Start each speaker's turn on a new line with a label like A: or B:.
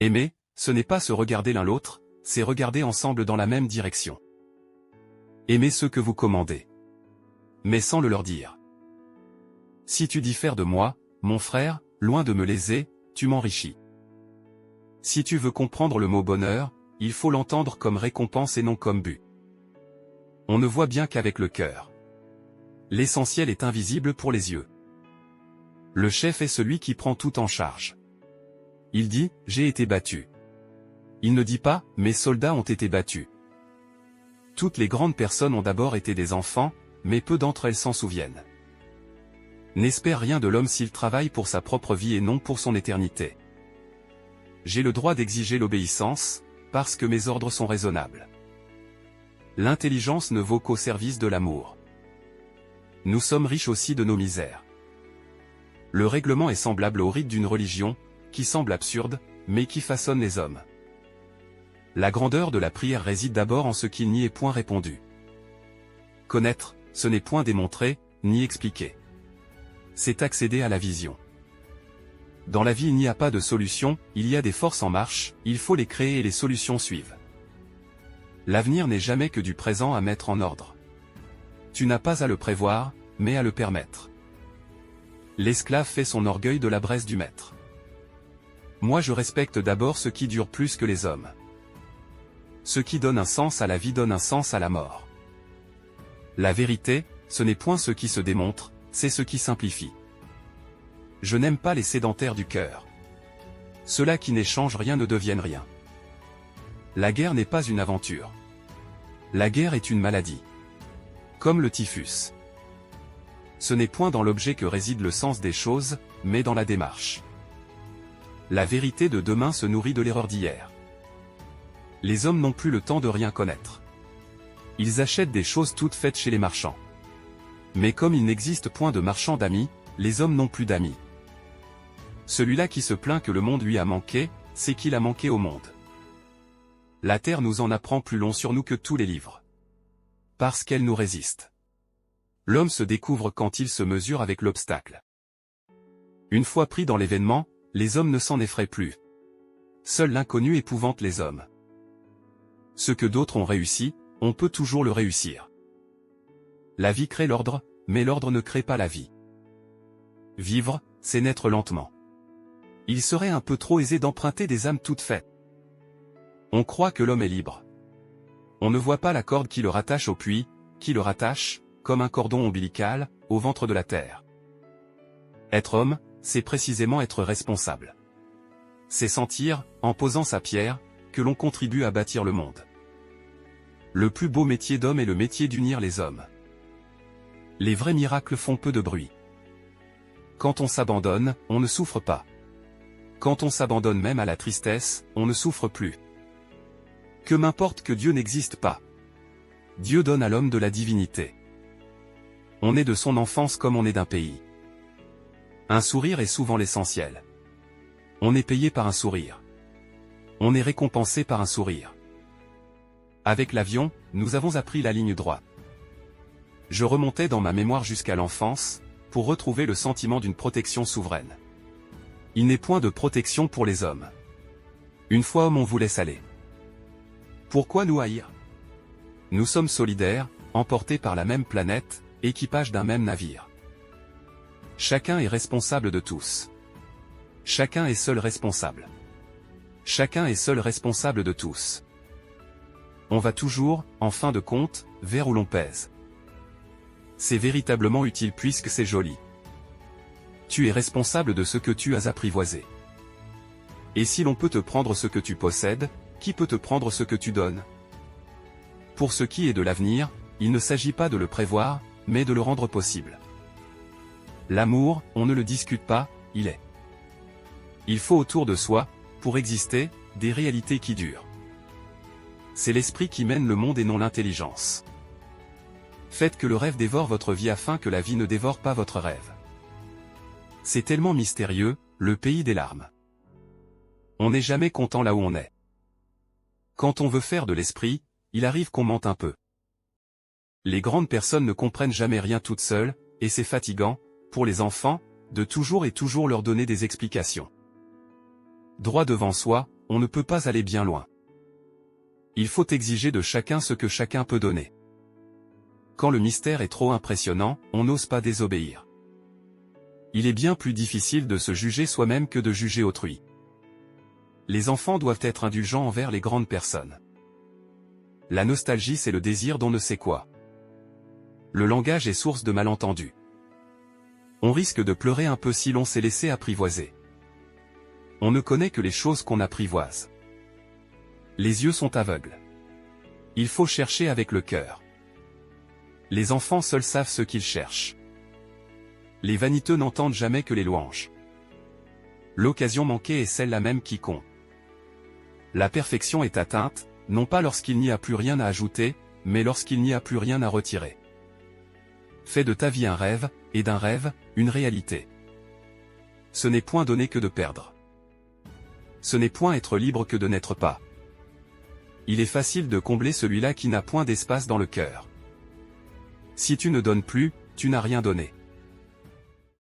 A: Aimer, ce n'est pas se regarder l'un l'autre, c'est regarder ensemble dans la même direction. Aimez ceux que vous commandez. Mais sans le leur dire. Si tu diffères de moi, mon frère, loin de me léser, tu m'enrichis. Si tu veux comprendre le mot bonheur, il faut l'entendre comme récompense et non comme but. On ne voit bien qu'avec le cœur. L'essentiel est invisible pour les yeux. Le chef est celui qui prend tout en charge. Il dit, j'ai été battu. Il ne dit pas, mes soldats ont été battus. Toutes les grandes personnes ont d'abord été des enfants, mais peu d'entre elles s'en souviennent. N'espère rien de l'homme s'il travaille pour sa propre vie et non pour son éternité. J'ai le droit d'exiger l'obéissance, parce que mes ordres sont raisonnables. L'intelligence ne vaut qu'au service de l'amour. Nous sommes riches aussi de nos misères. Le règlement est semblable au rite d'une religion, qui semble absurde, mais qui façonne les hommes. La grandeur de la prière réside d'abord en ce qu'il n'y est point répondu. Connaître, ce n'est point démontrer, ni expliquer. C'est accéder à la vision. Dans la vie il n'y a pas de solution, il y a des forces en marche, il faut les créer et les solutions suivent. L'avenir n'est jamais que du présent à mettre en ordre. Tu n'as pas à le prévoir, mais à le permettre. L'esclave fait son orgueil de la braise du maître. Moi je respecte d'abord ce qui dure plus que les hommes. Ce qui donne un sens à la vie donne un sens à la mort. La vérité, ce n'est point ce qui se démontre, c'est ce qui simplifie. Je n'aime pas les sédentaires du cœur. Ceux-là qui n'échangent rien ne deviennent rien. La guerre n'est pas une aventure. La guerre est une maladie. Comme le typhus. Ce n'est point dans l'objet que réside le sens des choses, mais dans la démarche. La vérité de demain se nourrit de l'erreur d'hier. Les hommes n'ont plus le temps de rien connaître. Ils achètent des choses toutes faites chez les marchands. Mais comme il n'existe point de marchands d'amis, les hommes n'ont plus d'amis. Celui-là qui se plaint que le monde lui a manqué, c'est qu'il a manqué au monde. La terre nous en apprend plus long sur nous que tous les livres. Parce qu'elle nous résiste. L'homme se découvre quand il se mesure avec l'obstacle. Une fois pris dans l'événement, les hommes ne s'en effraient plus. Seul l'inconnu épouvante les hommes. Ce que d'autres ont réussi, on peut toujours le réussir. La vie crée l'ordre, mais l'ordre ne crée pas la vie. Vivre, c'est naître lentement. Il serait un peu trop aisé d'emprunter des âmes toutes faites. On croit que l'homme est libre. On ne voit pas la corde qui le rattache au puits, qui le rattache, comme un cordon ombilical, au ventre de la terre. Être homme, c'est précisément être responsable. C'est sentir, en posant sa pierre, que l'on contribue à bâtir le monde. Le plus beau métier d'homme est le métier d'unir les hommes. Les vrais miracles font peu de bruit. Quand on s'abandonne, on ne souffre pas. Quand on s'abandonne même à la tristesse, on ne souffre plus. Que m'importe que Dieu n'existe pas. Dieu donne à l'homme de la divinité. On est de son enfance comme on est d'un pays. Un sourire est souvent l'essentiel. On est payé par un sourire. On est récompensé par un sourire. Avec l'avion, nous avons appris la ligne droite. Je remontais dans ma mémoire jusqu'à l'enfance, pour retrouver le sentiment d'une protection souveraine. Il n'est point de protection pour les hommes. Une fois homme on vous laisse aller. Pourquoi nous haïr? Nous sommes solidaires, emportés par la même planète, équipage d'un même navire. Chacun est responsable de tous. Chacun est seul responsable. Chacun est seul responsable de tous. On va toujours, en fin de compte, vers où l'on pèse. C'est véritablement utile puisque c'est joli. Tu es responsable de ce que tu as apprivoisé. Et si l'on peut te prendre ce que tu possèdes, qui peut te prendre ce que tu donnes? Pour ce qui est de l'avenir, il ne s'agit pas de le prévoir, mais de le rendre possible. L'amour, on ne le discute pas, il est. Il faut autour de soi, pour exister, des réalités qui durent. C'est l'esprit qui mène le monde et non l'intelligence. Faites que le rêve dévore votre vie afin que la vie ne dévore pas votre rêve. C'est tellement mystérieux, le pays des larmes. On n'est jamais content là où on est. Quand on veut faire de l'esprit, il arrive qu'on mente un peu. Les grandes personnes ne comprennent jamais rien toutes seules, et c'est fatigant, pour les enfants, de toujours et toujours leur donner des explications. Droit devant soi, on ne peut pas aller bien loin. Il faut exiger de chacun ce que chacun peut donner. Quand le mystère est trop impressionnant, on n'ose pas désobéir. Il est bien plus difficile de se juger soi-même que de juger autrui. Les enfants doivent être indulgents envers les grandes personnes. La nostalgie, c'est le désir d'on ne sait quoi. Le langage est source de malentendus. On risque de pleurer un peu si l'on s'est laissé apprivoiser. On ne connaît que les choses qu'on apprivoise. Les yeux sont aveugles. Il faut chercher avec le cœur. Les enfants seuls savent ce qu'ils cherchent. Les vaniteux n'entendent jamais que les louanges. L'occasion manquée est celle-là même qui compte. La perfection est atteinte, non pas lorsqu'il n'y a plus rien à ajouter, mais lorsqu'il n'y a plus rien à retirer. Fais de ta vie un rêve, et d'un rêve, une réalité. Ce n'est point donner que de perdre. Ce n'est point être libre que de n'être pas. Il est facile de combler celui-là qui n'a point d'espace dans le cœur. Si tu ne donnes plus, tu n'as rien donné.